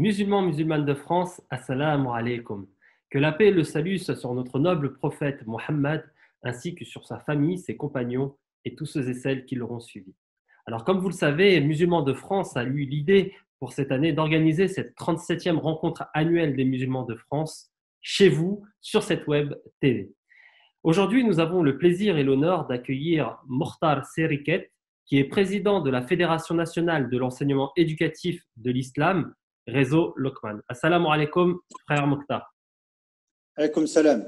Musulmans, musulmanes de France, assalamu alaikum. Que la paix et le salut soient sur notre noble prophète Mohammed, ainsi que sur sa famille, ses compagnons et tous ceux et celles qui l'auront suivi. Alors, comme vous le savez, Musulmans de France a eu l'idée pour cette année d'organiser cette 37e rencontre annuelle des musulmans de France chez vous, sur cette web TV. Aujourd'hui, nous avons le plaisir et l'honneur d'accueillir Mokhtar Seriket, qui est président de la Fédération nationale de l'enseignement éducatif de l'islam, réseau Lokman. Assalamu alaikum, frère Mokhtar. Alaykoum salam.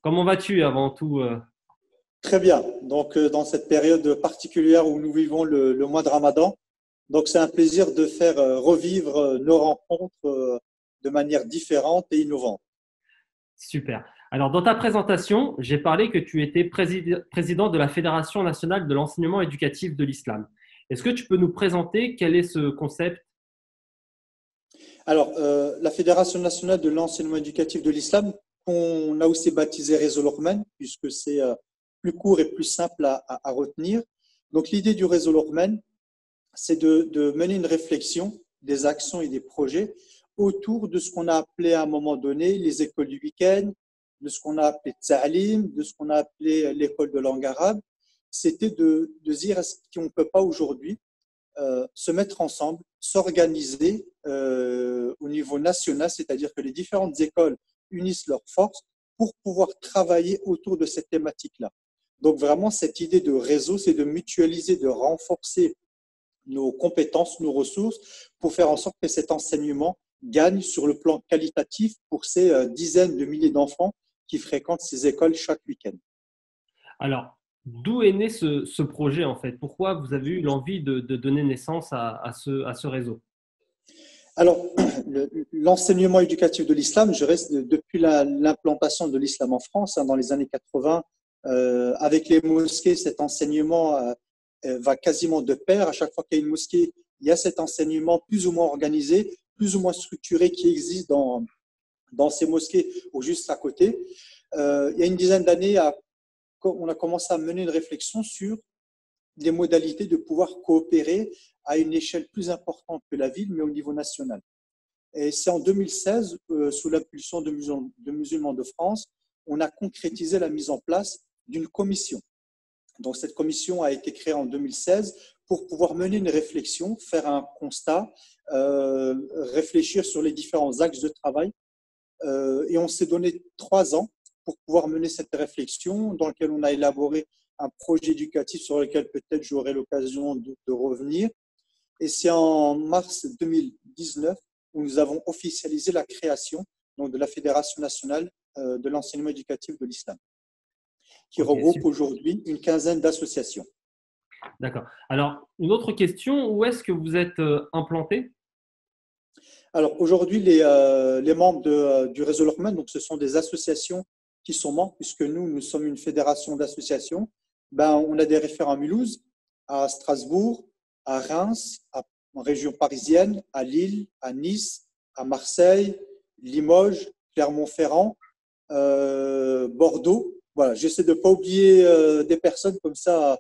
Comment vas-tu avant tout Très bien. Donc, dans cette période particulière où nous vivons le mois de Ramadan, donc c'est un plaisir de faire revivre nos rencontres de manière différente et innovante. Super. Alors, dans ta présentation, j'ai parlé que tu étais président de la Fédération nationale de l'enseignement éducatif de l'islam. Est-ce que tu peux nous présenter quel est ce concept? Alors, la Fédération nationale de l'enseignement éducatif de l'islam, qu'on a aussi baptisé Réseau Lokman, puisque c'est plus court et plus simple à retenir. Donc, l'idée du Réseau Lokman, c'est de mener une réflexion des actions et des projets autour de ce qu'on a appelé à un moment donné les écoles du week-end, de ce qu'on a appelé Ta'alim, de ce qu'on a appelé l'école de langue arabe. C'était de dire est-ce qu'on ne peut pas aujourd'hui se mettre ensemble, s'organiser au niveau national, c'est-à-dire que les différentes écoles unissent leurs forces pour pouvoir travailler autour de cette thématique-là. Donc vraiment, cette idée de réseau, c'est de mutualiser, de renforcer nos compétences, nos ressources, pour faire en sorte que cet enseignement gagne sur le plan qualitatif pour ces dizaines de milliers d'enfants qui fréquentent ces écoles chaque week-end. Alors, d'où est né ce projet en fait? Pourquoi vous avez eu l'envie de donner naissance à ce réseau? Alors, l'enseignement éducatif de l'islam, je reste depuis l'implantation de l'islam en France, dans les années 80, avec les mosquées, cet enseignement va quasiment de pair. À chaque fois qu'il y a une mosquée, il y a cet enseignement plus ou moins organisé, plus ou moins structuré qui existe dans ces mosquées ou juste à côté. Il y a une dizaine d'années, on a commencé à mener une réflexion sur les modalités de pouvoir coopérer à une échelle plus importante que la ville, mais au niveau national. Et c'est en 2016, sous l'impulsion de Musulmans de France, on a concrétisé la mise en place d'une commission. Donc, cette commission a été créée en 2016 pour pouvoir mener une réflexion, faire un constat, réfléchir sur les différents axes de travail. Et on s'est donné 3 ans pour pouvoir mener cette réflexion dans laquelle on a élaboré un projet éducatif sur lequel peut-être j'aurai l'occasion de revenir. Et c'est en mars 2019 où nous avons officialisé la création donc, de la Fédération nationale de l'enseignement éducatif de l'islam, qui regroupe aujourd'hui une quinzaine d'associations. D'accord. Alors, une autre question, où est-ce que vous êtes implanté? Alors, aujourd'hui, les membres du réseau Lokman, donc ce sont des associations qui sont membres, puisque nous sommes une fédération d'associations. On a des référents à Mulhouse, à Strasbourg, à Reims, en région parisienne, à Lille, à Nice, à Marseille, Limoges, Clermont-Ferrand, Bordeaux. Voilà, j'essaie de ne pas oublier des personnes, comme ça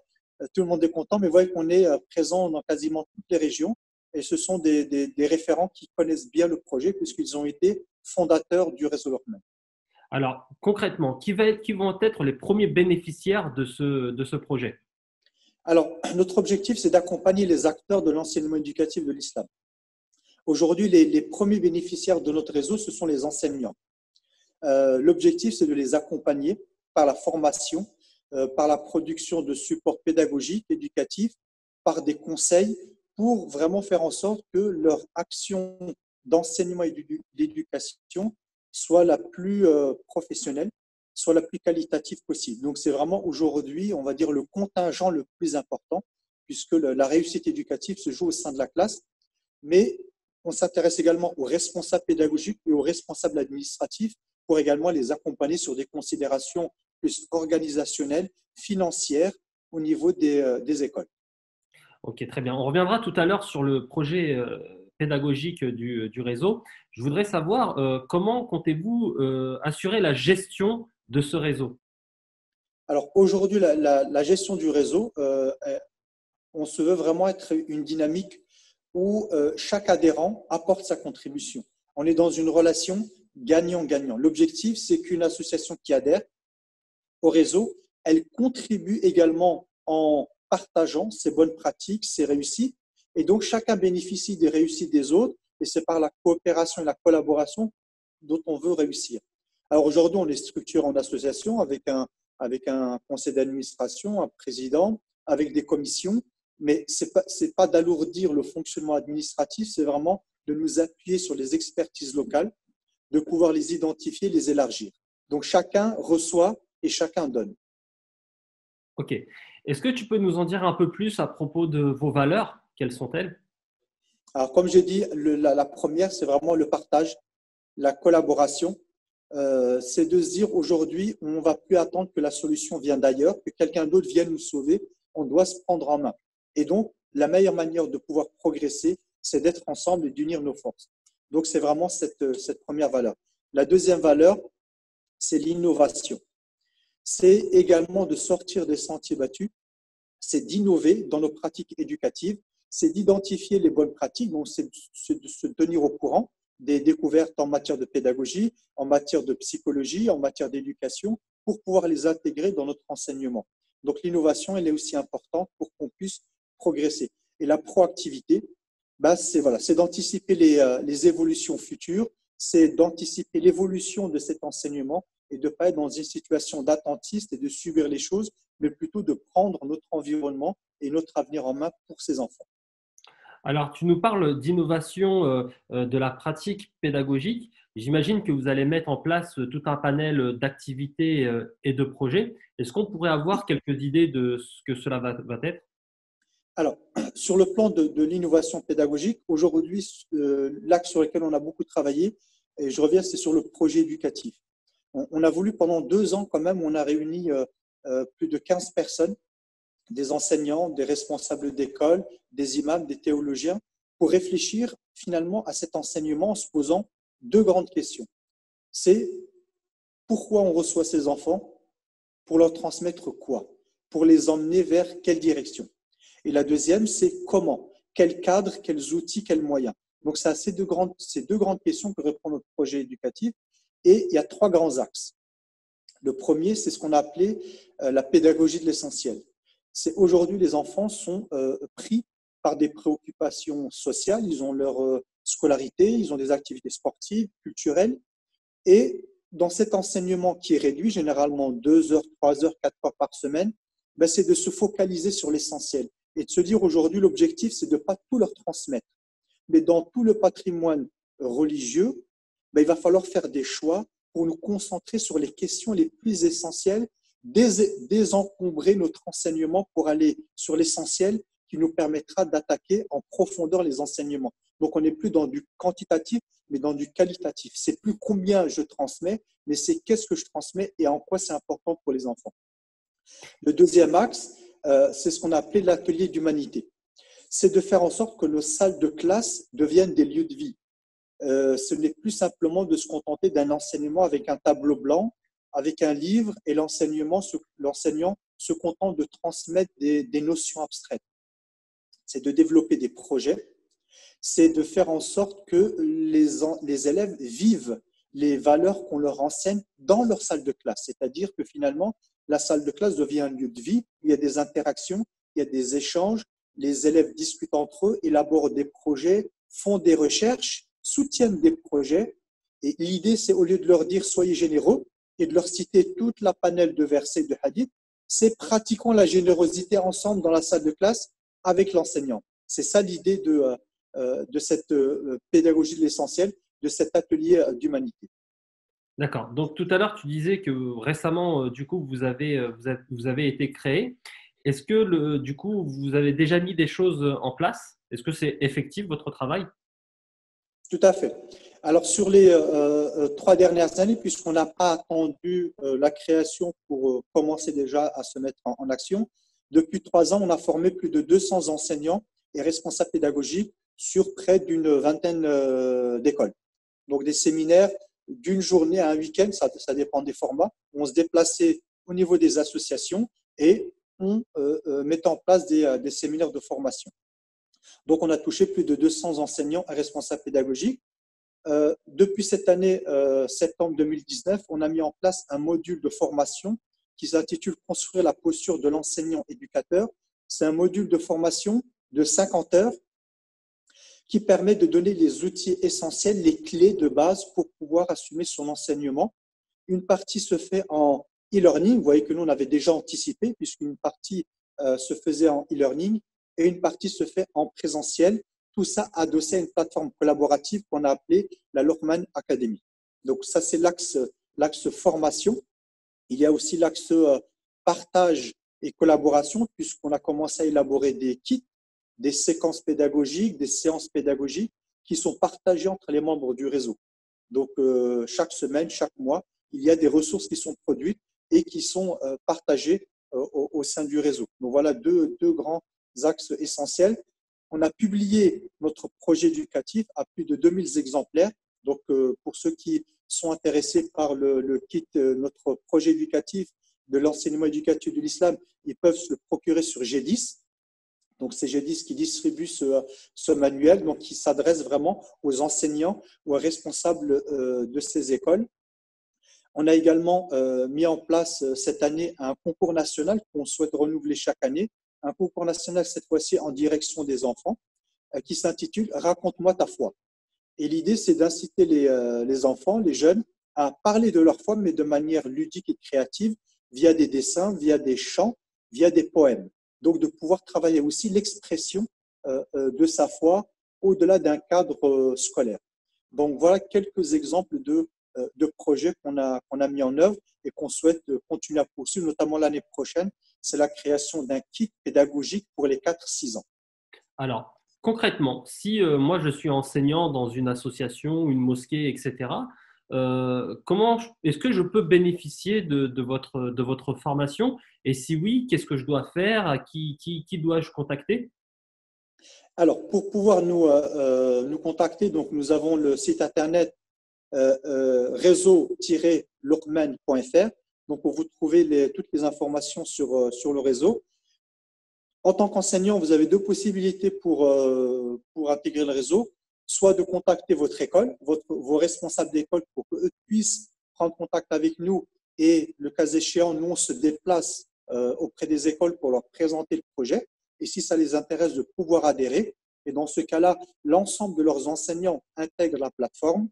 tout le monde est content, mais vous voyez qu'on est présent dans quasiment toutes les régions et ce sont des référents qui connaissent bien le projet puisqu'ils ont été fondateurs du réseau Lokman. Alors, concrètement, qui vont être les premiers bénéficiaires de ce projet? Alors, notre objectif, c'est d'accompagner les acteurs de l'enseignement éducatif de l'islam. Aujourd'hui, les premiers bénéficiaires de notre réseau, ce sont les enseignants. L'objectif, c'est de les accompagner par la formation, par la production de supports pédagogiques, éducatifs, par des conseils pour vraiment faire en sorte que leur action d'enseignement et d'éducation soit la plus professionnelle, soit la plus qualitative possible. Donc, c'est vraiment aujourd'hui, on va dire, le contingent le plus important, puisque la réussite éducative se joue au sein de la classe. Mais on s'intéresse également aux responsables pédagogiques et aux responsables administratifs pour également les accompagner sur des considérations plus organisationnelles, financières au niveau des écoles. Ok, très bien. On reviendra tout à l'heure sur le projet pédagogique du réseau. Je voudrais savoir comment comptez-vous assurer la gestion de ce réseau? Alors aujourd'hui, la gestion du réseau, on se veut vraiment être une dynamique où chaque adhérent apporte sa contribution. On est dans une relation gagnant-gagnant. L'objectif, c'est qu'une association qui adhère au réseau, elle contribue également en partageant ses bonnes pratiques, ses réussites, et donc chacun bénéficie des réussites des autres, et c'est par la coopération et la collaboration dont on veut réussir. Alors aujourd'hui, on est structuré en association avec un conseil d'administration, un président, avec des commissions, mais ce n'est pas d'alourdir le fonctionnement administratif, c'est vraiment de nous appuyer sur les expertises locales, de pouvoir les identifier, les élargir. Donc chacun reçoit et chacun donne. Ok. Est-ce que tu peux nous en dire un peu plus à propos de vos valeurs? Quelles sont-elles? Alors comme j'ai dit, la première, c'est vraiment le partage, la collaboration. C'est de se dire aujourd'hui, on ne va plus attendre que la solution vienne d'ailleurs, que quelqu'un d'autre vienne nous sauver. On doit se prendre en main. Et donc, la meilleure manière de pouvoir progresser, c'est d'être ensemble et d'unir nos forces. Donc, c'est vraiment cette première valeur. La deuxième valeur, c'est l'innovation. C'est également de sortir des sentiers battus, c'est d'innover dans nos pratiques éducatives, c'est d'identifier les bonnes pratiques, donc c'est de se tenir au courant des découvertes en matière de pédagogie, en matière de psychologie, en matière d'éducation, pour pouvoir les intégrer dans notre enseignement. Donc l'innovation, elle est aussi importante pour qu'on puisse progresser. Et la proactivité, c'est d'anticiper les évolutions futures, c'est d'anticiper l'évolution de cet enseignement et de ne pas être dans une situation d'attentiste et de subir les choses, mais plutôt de prendre notre environnement et notre avenir en main pour ces enfants. Alors, tu nous parles d'innovation de la pratique pédagogique. J'imagine que vous allez mettre en place tout un panel d'activités et de projets. Est-ce qu'on pourrait avoir quelques idées de ce que cela va être? Alors, sur le plan de l'innovation pédagogique, aujourd'hui, l'axe sur lequel on a beaucoup travaillé, et je reviens, c'est sur le projet éducatif. On a voulu pendant 2 ans quand même, on a réuni plus de 15 personnes, des enseignants, des responsables d'école, des imams, des théologiens, pour réfléchir finalement à cet enseignement en se posant deux grandes questions. C'est pourquoi on reçoit ces enfants, pour leur transmettre quoi, pour les emmener vers quelle direction. Et la deuxième, c'est comment, quel cadre, quels outils, quels moyens. Donc, c'est à ces deux grandes questions que répond notre projet éducatif. Et il y a 3 grands axes. Le premier, c'est ce qu'on a appelé la pédagogie de l'essentiel. C'est aujourd'hui, les enfants sont pris par des préoccupations sociales. Ils ont leur scolarité, ils ont des activités sportives, culturelles. Et dans cet enseignement qui est réduit, généralement 2 heures, 3 heures, 4 heures par semaine, c'est de se focaliser sur l'essentiel et de se dire aujourd'hui, l'objectif, c'est de ne pas tout leur transmettre. Mais dans tout le patrimoine religieux, il va falloir faire des choix pour nous concentrer sur les questions les plus essentielles, désencombrer notre enseignement pour aller sur l'essentiel qui nous permettra d'attaquer en profondeur les enseignements. Donc, on n'est plus dans du quantitatif, mais dans du qualitatif. C'est plus combien je transmets, mais c'est qu'est-ce que je transmets et en quoi c'est important pour les enfants. Le deuxième axe, c'est ce qu'on a appelé l'atelier d'humanité. C'est de faire en sorte que nos salles de classe deviennent des lieux de vie. Ce n'est plus simplement de se contenter d'un enseignement avec un tableau blanc, avec un livre, et l'enseignant se contente de transmettre des notions abstraites. C'est de développer des projets, c'est de faire en sorte que les élèves vivent les valeurs qu'on leur enseigne dans leur salle de classe. C'est-à-dire que finalement, la salle de classe devient un lieu de vie, il y a des interactions, il y a des échanges, les élèves discutent entre eux, élaborent des projets, font des recherches, soutiennent des projets. Et l'idée, c'est au lieu de leur dire soyez généreux et de leur citer toute la panel de versets de hadith, c'est pratiquons la générosité ensemble dans la salle de classe avec l'enseignant. C'est ça l'idée de cette pédagogie de l'essentiel, de cet atelier d'humanité. D'accord. Donc tout à l'heure, tu disais que récemment, du coup, vous avez été créé. Est-ce que du coup, vous avez déjà mis des choses en place? Est-ce que c'est effectif votre travail? Tout à fait. Alors, sur les 3 dernières années, puisqu'on n'a pas attendu la création pour commencer déjà à se mettre en action, depuis 3 ans, on a formé plus de 200 enseignants et responsables pédagogiques sur près d'une vingtaine d'écoles. Donc, des séminaires d'une journée à un week-end, ça dépend des formats. On se déplaçait au niveau des associations et on mettait en place des séminaires de formation. Donc, on a touché plus de 200 enseignants et responsables pédagogiques. Depuis cette année, septembre 2019, on a mis en place un module de formation qui s'intitule Construire la posture de l'enseignant éducateur. C'est un module de formation de 50 heures qui permet de donner les outils essentiels, les clés de base pour pouvoir assumer son enseignement. Une partie se fait en e-learning. Vous voyez que nous, on avait déjà anticipé puisqu'une partie se faisait en e-learning et une partie se fait en présentiel. Tout ça adossé à une plateforme collaborative qu'on a appelée la Lockman Academy. Donc ça, c'est l'axe formation. Il y a aussi l'axe partage et collaboration puisqu'on a commencé à élaborer des kits, des séquences pédagogiques, des séances pédagogiques qui sont partagées entre les membres du réseau. Donc, chaque semaine, chaque mois, il y a des ressources qui sont produites et qui sont partagées au sein du réseau. Donc, voilà deux grands axes essentiels. On a publié notre projet éducatif à plus de 2000 exemplaires. Donc, pour ceux qui sont intéressés par le kit, notre projet éducatif de l'enseignement éducatif de l'islam, ils peuvent se le procurer sur G10. Donc, c'est G10 qui distribue ce manuel, donc qui s'adresse vraiment aux enseignants ou aux responsables de ces écoles. On a également mis en place cette année un concours national qu'on souhaite renouveler chaque année, un concours national cette fois-ci en direction des enfants, qui s'intitule « Raconte-moi ta foi ». Et l'idée, c'est d'inciter les enfants, les jeunes, à parler de leur foi, mais de manière ludique et créative, via des dessins, via des chants, via des poèmes. Donc, de pouvoir travailler aussi l'expression de sa foi au-delà d'un cadre scolaire. Donc, voilà quelques exemples de projets qu'on a mis en œuvre et qu'on souhaite continuer à poursuivre, notamment l'année prochaine. C'est la création d'un kit pédagogique pour les 4-6 ans. Alors, concrètement, si moi je suis enseignant dans une association, une mosquée, etc., comment est-ce que je peux bénéficier de votre formation? Et si oui, qu'est-ce que je dois faire? Qui dois-je contacter? Alors, pour pouvoir nous contacter, donc nous avons le site internet réseau-lockman.fr. Donc, pour vous trouver toutes les informations sur le réseau. En tant qu'enseignant, vous avez deux possibilités pour intégrer le réseau. Soit de contacter votre école, vos responsables d'école pour qu'eux puissent prendre contact avec nous et, le cas échéant, nous, on se déplace auprès des écoles pour leur présenter le projet. Et si ça les intéresse, de pouvoir adhérer. Et dans ce cas-là, l'ensemble de leurs enseignants intègrent la plateforme.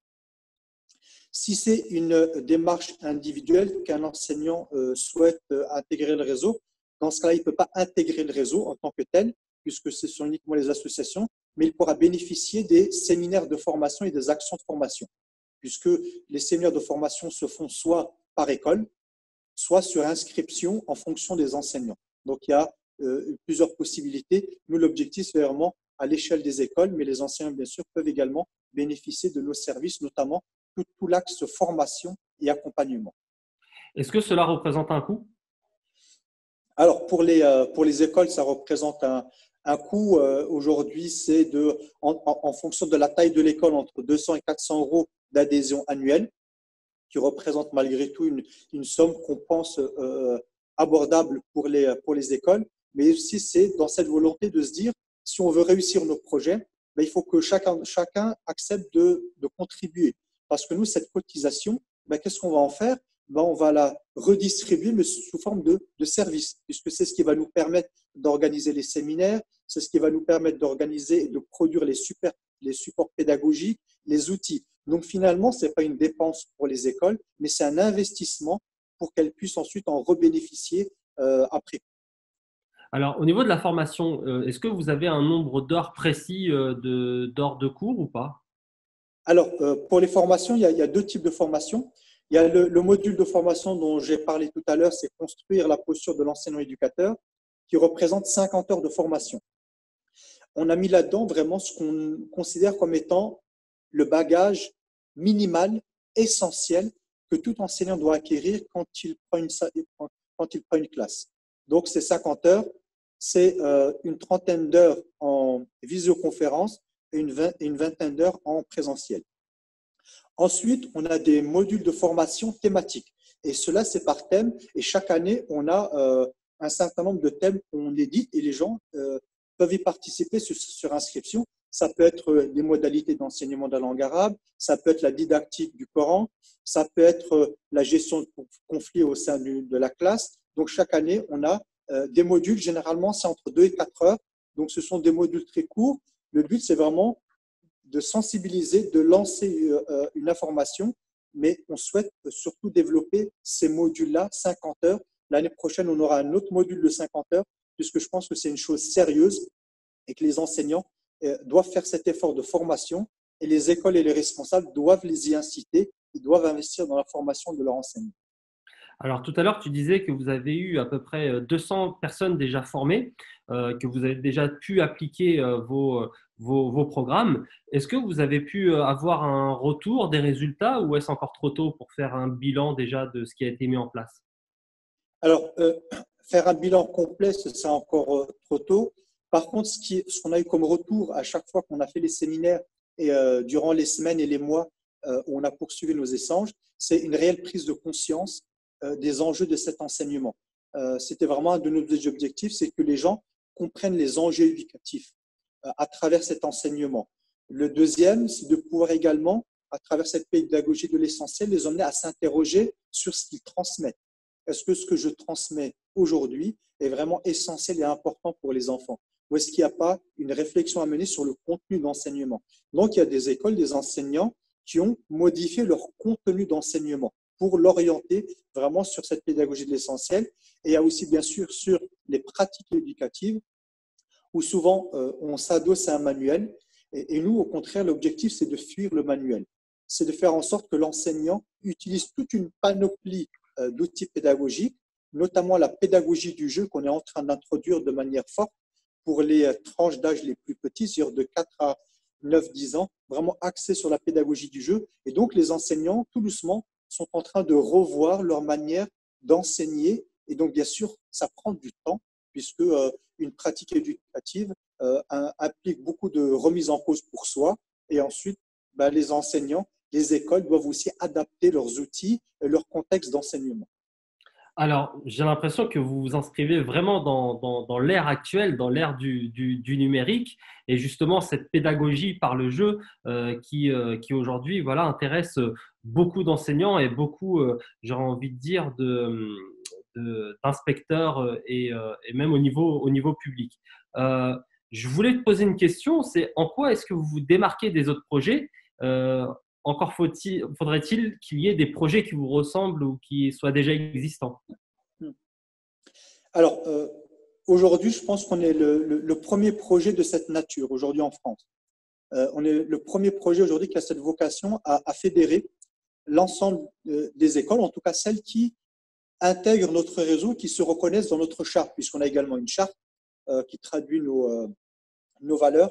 Si c'est une démarche individuelle qu'un enseignant souhaite intégrer le réseau, dans ce cas-là, il ne peut pas intégrer le réseau en tant que tel, puisque ce sont uniquement les associations, mais il pourra bénéficier des séminaires de formation et des actions de formation, puisque les séminaires de formation se font soit par école, soit sur inscription en fonction des enseignants. Donc, il y a plusieurs possibilités. Nous, l'objectif, c'est vraiment à l'échelle des écoles, mais les enseignants, bien sûr, peuvent également bénéficier de nos services, notamment tout l'axe formation et accompagnement. Est-ce que cela représente un coût? Alors, pour les écoles, ça représente un coût. Aujourd'hui, c'est en fonction de la taille de l'école, entre 200 et 400 euros d'adhésion annuelle, qui représente malgré tout une somme qu'on pense abordable pour les écoles. Mais aussi, c'est dans cette volonté de se dire, si on veut réussir nos projets, il faut que chacun accepte de contribuer. Parce que nous, cette cotisation, qu'est-ce qu'on va en faire? On va la redistribuer, mais sous forme de services, puisque c'est ce qui va nous permettre d'organiser les séminaires, c'est ce qui va nous permettre d'organiser et de produire les supports pédagogiques, les outils. Donc finalement, ce n'est pas une dépense pour les écoles, mais c'est un investissement pour qu'elles puissent ensuite en rebénéficier après. Alors, au niveau de la formation, est-ce que vous avez un nombre d'heures précis d'heures de cours ou pas? Alors, pour les formations, il y a deux types de formations. Il y a le module de formation dont j'ai parlé tout à l'heure, c'est construire la posture de l'enseignant éducateur, qui représente 50 heures de formation. On a mis là-dedans vraiment ce qu'on considère comme étant le bagage minimal, essentiel, que tout enseignant doit acquérir quand il prend une classe. Donc, c'est 50 heures, c'est une trentaine d'heures en visioconférence et une vingtaine d'heures en présentiel. Ensuite, on a des modules de formation thématiques. Et cela, c'est par thème. Et chaque année, on a un certain nombre de thèmes qu'on édite et les gens peuvent peuvent y participer sur inscription. Ça peut être les modalités d'enseignement de la langue arabe, ça peut être la didactique du Coran, ça peut être la gestion de conflits au sein de la classe. Donc, chaque année, on a des modules. Généralement, c'est entre 2 et 4 heures. Donc, ce sont des modules très courts. Le but, c'est vraiment de sensibiliser, de lancer une information, mais on souhaite surtout développer ces modules-là, 50 heures. L'année prochaine, on aura un autre module de 50 heures, puisque je pense que c'est une chose sérieuse et que les enseignants doivent faire cet effort de formation et les écoles et les responsables doivent les y inciter, ils doivent investir dans la formation de leurs enseignants. Alors tout à l'heure, tu disais que vous avez eu à peu près 200 personnes déjà formées, que vous avez déjà pu appliquer vos programmes. Est-ce que vous avez pu avoir un retour des résultats ou est-ce encore trop tôt pour faire un bilan déjà de ce qui a été mis en place? Alors, faire un bilan complet, c'est encore trop tôt. Par contre, ce qu'on a eu comme retour à chaque fois qu'on a fait les séminaires et durant les semaines et les mois où on a poursuivi nos échanges, c'est une réelle prise de conscience des enjeux de cet enseignement. C'était vraiment un de nos objectifs, c'est que les gens comprennent les enjeux éducatifs à travers cet enseignement. Le deuxième, c'est de pouvoir également, à travers cette pédagogie de l'essentiel, les emmener à s'interroger sur ce qu'ils transmettent. Est-ce que ce que je transmets aujourd'hui est vraiment essentiel et important pour les enfants? Ou est-ce qu'il n'y a pas une réflexion à mener sur le contenu d'enseignement? Donc, il y a des écoles, des enseignants qui ont modifié leur contenu d'enseignement pour l'orienter vraiment sur cette pédagogie de l'essentiel. Et il y a aussi, bien sûr, sur les pratiques éducatives où souvent on s'adosse à un manuel. Et nous, au contraire, l'objectif, c'est de fuir le manuel. C'est de faire en sorte que l'enseignant utilise toute une panoplie d'outils pédagogiques, notamment la pédagogie du jeu qu'on est en train d'introduire de manière forte pour les tranches d'âge les plus petits, c'est-à-dire de 4 à 9-10 ans, vraiment axé sur la pédagogie du jeu. Et donc, les enseignants, tout doucement, sont en train de revoir leur manière d'enseigner. Et donc, bien sûr, ça prend du temps, puisque une pratique éducative implique beaucoup de remise en cause pour soi. Et ensuite, les enseignants, les écoles doivent aussi adapter leurs outils et leur contexte d'enseignement. Alors, j'ai l'impression que vous vous inscrivez vraiment dans l'ère actuelle, dans l'ère du numérique, et justement cette pédagogie par le jeu qui aujourd'hui voilà, intéresse beaucoup d'enseignants et beaucoup, j'aurais envie de dire, d'inspecteurs et même au niveau public. Euh, je voulais te poser une question, c'est en quoi est-ce que vous vous démarquez des autres projets? Euh, Encore faudrait-il qu'il y ait des projets qui vous ressemblent ou qui soient déjà existants? Alors, aujourd'hui, je pense qu'on est le premier projet de cette nature aujourd'hui en France. On est le premier projet aujourd'hui qui a cette vocation à fédérer l'ensemble des écoles, en tout cas celles qui intègrent notre réseau, qui se reconnaissent dans notre charte, puisqu'on a également une charte qui traduit nos valeurs.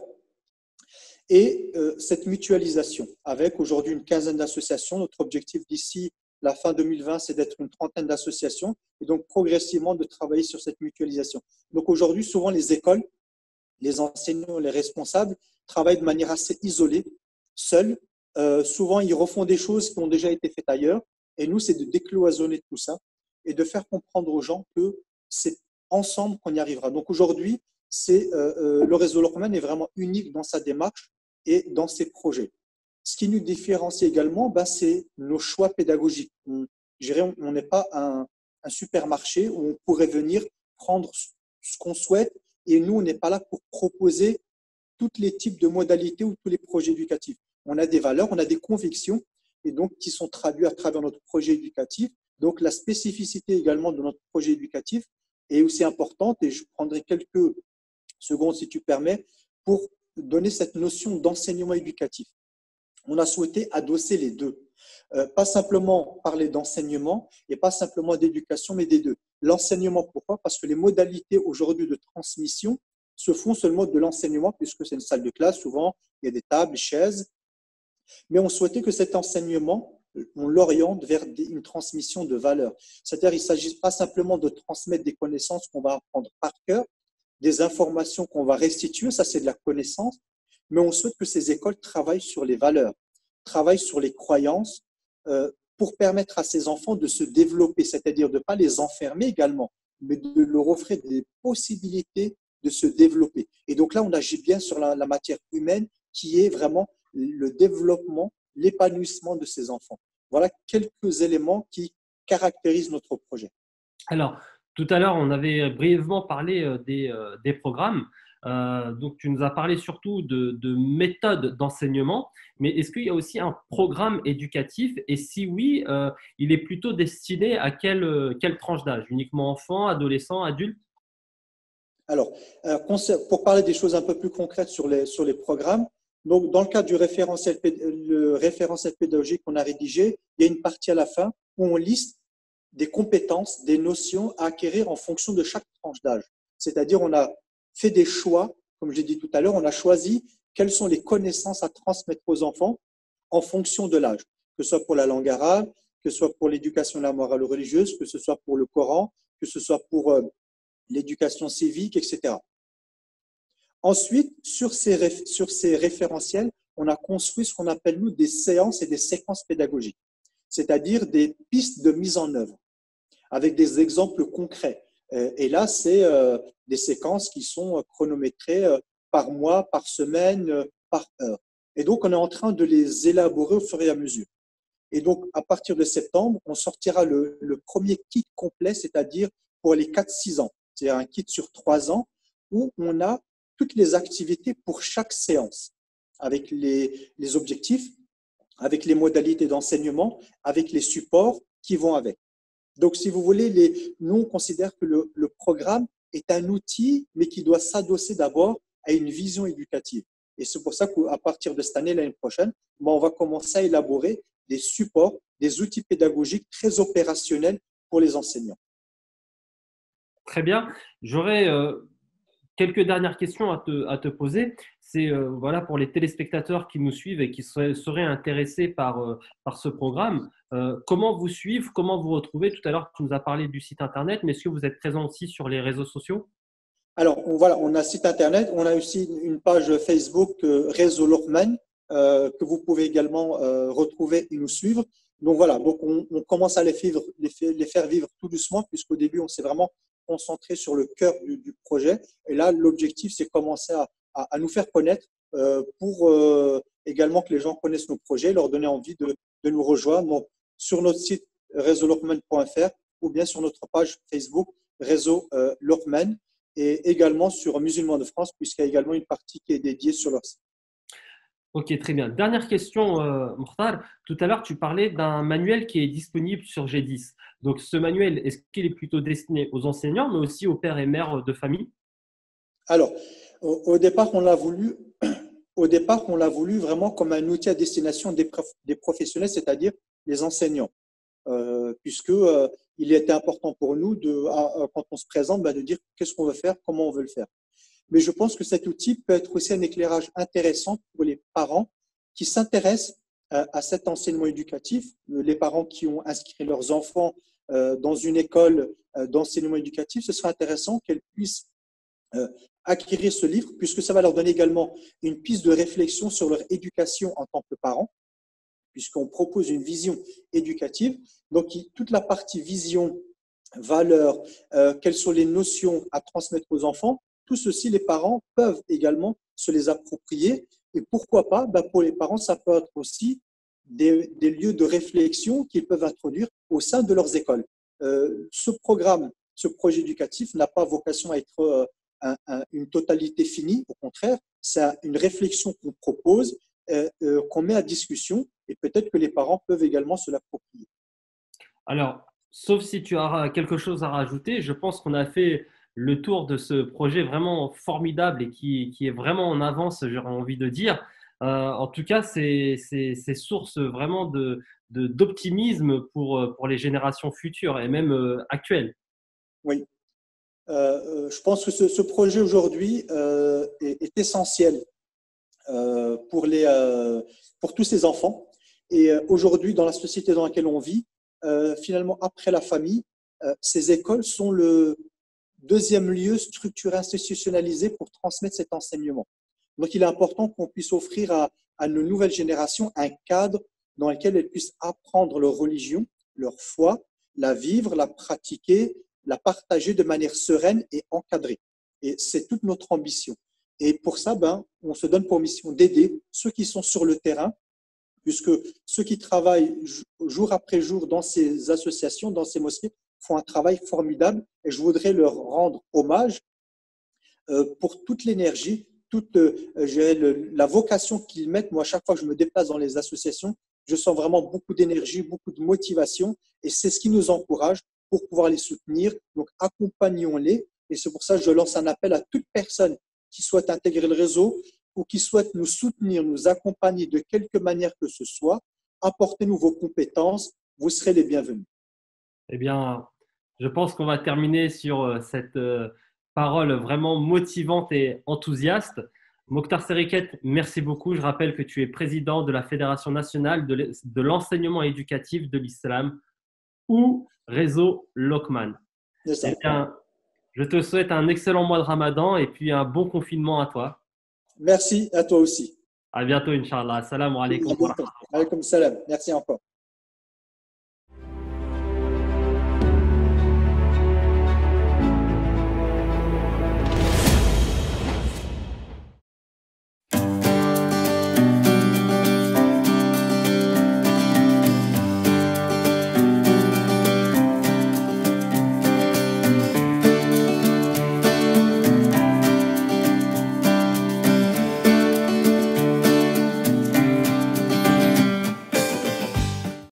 Et cette mutualisation, avec aujourd'hui une quinzaine d'associations, notre objectif d'ici la fin 2020, c'est d'être une trentaine d'associations et donc progressivement de travailler sur cette mutualisation. Donc aujourd'hui, souvent les écoles, les enseignants, les responsables travaillent de manière assez isolée, seuls. Souvent, ils refont des choses qui ont déjà été faites ailleurs. Et nous, c'est de décloisonner tout ça et de faire comprendre aux gens que c'est ensemble qu'on y arrivera. Donc aujourd'hui, le réseau Loqman est vraiment unique dans sa démarche et dans ses projets. Ce qui nous différencie également, c'est nos choix pédagogiques. On n'est pas un supermarché où on pourrait venir prendre ce qu'on souhaite et nous, on n'est pas là pour proposer tous les types de modalités ou tous les projets éducatifs. On a des valeurs, on a des convictions et donc qui sont traduites à travers notre projet éducatif. Donc la spécificité également de notre projet éducatif est aussi importante et je prendrai quelques secondes, si tu permets, pour donner cette notion d'enseignement éducatif. On a souhaité adosser les deux. Pas simplement parler d'enseignement et pas simplement d'éducation, mais des deux. L'enseignement, pourquoi? Parce que les modalités aujourd'hui de transmission se font sur le mode de l'enseignement, puisque c'est une salle de classe, souvent, il y a des tables, des chaises. Mais on souhaitait que cet enseignement, on l'oriente vers une transmission de valeurs. C'est-à-dire qu'il ne s'agit pas simplement de transmettre des connaissances qu'on va apprendre par cœur, des informations qu'on va restituer, ça c'est de la connaissance, mais on souhaite que ces écoles travaillent sur les valeurs, travaillent sur les croyances pour permettre à ces enfants de se développer, c'est-à-dire de ne pas les enfermer également, mais de leur offrir des possibilités de se développer. Et donc là, on agit bien sur la matière humaine qui est vraiment le développement, l'épanouissement de ces enfants. Voilà quelques éléments qui caractérisent notre projet. Alors, tout à l'heure, on avait brièvement parlé des programmes. Donc, tu nous as parlé surtout de méthodes d'enseignement, mais est-ce qu'il y a aussi un programme éducatif? Et si oui, il est plutôt destiné à quelle tranche d'âge? Uniquement enfants, adolescents, adultes? Alors, pour parler des choses un peu plus concrètes sur les programmes, donc dans le cadre du le référentiel pédagogique qu'on a rédigé, il y a une partie à la fin où on liste des compétences, des notions à acquérir en fonction de chaque tranche d'âge. C'est-à-dire, on a fait des choix, comme j'ai dit tout à l'heure, on a choisi quelles sont les connaissances à transmettre aux enfants en fonction de l'âge, que ce soit pour la langue arabe, que ce soit pour l'éducation à la morale religieuse, que ce soit pour le Coran, que ce soit pour l'éducation civique, etc. Ensuite, sur ces référentiels, on a construit ce qu'on appelle, nous, des séances et des séquences pédagogiques, c'est-à-dire des pistes de mise en œuvre, avec des exemples concrets. Et là, c'est des séquences qui sont chronométrées par mois, par semaine, par heure. Et donc, on est en train de les élaborer au fur et à mesure. Et donc, à partir de septembre, on sortira le premier kit complet, c'est-à-dire pour les 4-6 ans. C'est-à-dire un kit sur 3 ans où on a toutes les activités pour chaque séance, avec les objectifs, avec les modalités d'enseignement, avec les supports qui vont avec. Donc, si vous voulez, nous, on considère que le programme est un outil, mais qui doit s'adosser d'abord à une vision éducative. Et c'est pour ça qu'à partir de cette année, l'année prochaine, on va commencer à élaborer des supports, des outils pédagogiques très opérationnels pour les enseignants. Très bien. J'aurais quelques dernières questions à te poser. C'est voilà, pour les téléspectateurs qui nous suivent et qui seraient intéressés par ce programme. Comment vous suivre, comment vous retrouver? Tout à l'heure, tu nous as parlé du site internet, mais est-ce que vous êtes présent aussi sur les réseaux sociaux? Alors, voilà, on a un site internet, on a aussi une page Facebook Réseau Lohman que vous pouvez également retrouver et nous suivre. Donc voilà, donc on commence à les faire vivre tout doucement, puisqu'au début, on s'est vraiment concentré sur le cœur du projet. Et là, l'objectif, c'est commencer à nous faire connaître pour également que les gens connaissent nos projets, leur donner envie de nous rejoindre. Donc, sur notre site réseaulohman.fr ou bien sur notre page Facebook Réseau Lohman, et également sur Musulmans de France, puisqu'il y a également une partie qui est dédiée sur leur site. Ok, très bien. Dernière question, Mokhtar. Tout à l'heure, tu parlais d'un manuel qui est disponible sur G10. Donc, ce manuel, est-ce qu'il est plutôt destiné aux enseignants, mais aussi aux pères et mères de famille? Alors, au départ, on l'a voulu vraiment comme un outil à destination des professionnels, c'est-à-dire les enseignants, puisque il était important pour nous, quand on se présente, de dire qu'est-ce qu'on veut faire, comment on veut le faire. Mais je pense que cet outil peut être aussi un éclairage intéressant pour les parents qui s'intéressent à cet enseignement éducatif, les parents qui ont inscrit leurs enfants dans une école d'enseignement éducatif. Ce serait intéressant qu'elles puissent acquérir ce livre, puisque ça va leur donner également une piste de réflexion sur leur éducation en tant que parents, puisqu'on propose une vision éducative. Donc, toute la partie vision, valeurs, quelles sont les notions à transmettre aux enfants, tout ceci, les parents peuvent également se les approprier. Et pourquoi pas, pour les parents, ça peut être aussi des lieux de réflexion qu'ils peuvent introduire au sein de leurs écoles. Ce programme, ce projet éducatif n'a pas vocation à être une totalité finie. Au contraire, c'est une réflexion qu'on propose, qu'on met à discussion, et peut-être que les parents peuvent également se l'approprier. Alors, sauf si tu as quelque chose à rajouter, je pense qu'on a fait le tour de ce projet vraiment formidable et qui est vraiment en avance, j'aurais envie de dire. En tout cas, c'est source vraiment d'optimisme pour les générations futures et même actuelles. Oui. Je pense que ce projet aujourd'hui est essentiel pour tous ces enfants. Et aujourd'hui, dans la société dans laquelle on vit, finalement, après la famille, ces écoles sont le deuxième lieu structuré institutionnalisé pour transmettre cet enseignement. Donc, il est important qu'on puisse offrir à nos nouvelles générations un cadre dans lequel elles puissent apprendre leur religion, leur foi, la vivre, la pratiquer, la partager de manière sereine et encadrée. Et c'est toute notre ambition. Et pour ça, on se donne pour mission d'aider ceux qui sont sur le terrain, puisque ceux qui travaillent jour après jour dans ces associations, dans ces mosquées, font un travail formidable. Et je voudrais leur rendre hommage pour toute l'énergie, toute la vocation qu'ils mettent. Moi, à chaque fois que je me déplace dans les associations, je sens vraiment beaucoup d'énergie, beaucoup de motivation, et c'est ce qui nous encourage pour pouvoir les soutenir. Donc, accompagnons-les, et c'est pour ça que je lance un appel à toute personne qui souhaite intégrer le réseau ou qui souhaite nous soutenir, nous accompagner de quelque manière que ce soit. Apportez-nous vos compétences, vous serez les bienvenus. Eh bien, je pense qu'on va terminer sur cette parole vraiment motivante et enthousiaste. Mokhtar Seriket, merci beaucoup. Je rappelle que tu es président de la Fédération nationale de l'enseignement éducatif de l'islam ou réseau Lokman. Eh bien, je te souhaite un excellent mois de Ramadan et puis un bon confinement à toi. Merci à toi aussi. À bientôt, Inch'Allah. Assalamu alaikum. Alaikum salam. Merci encore.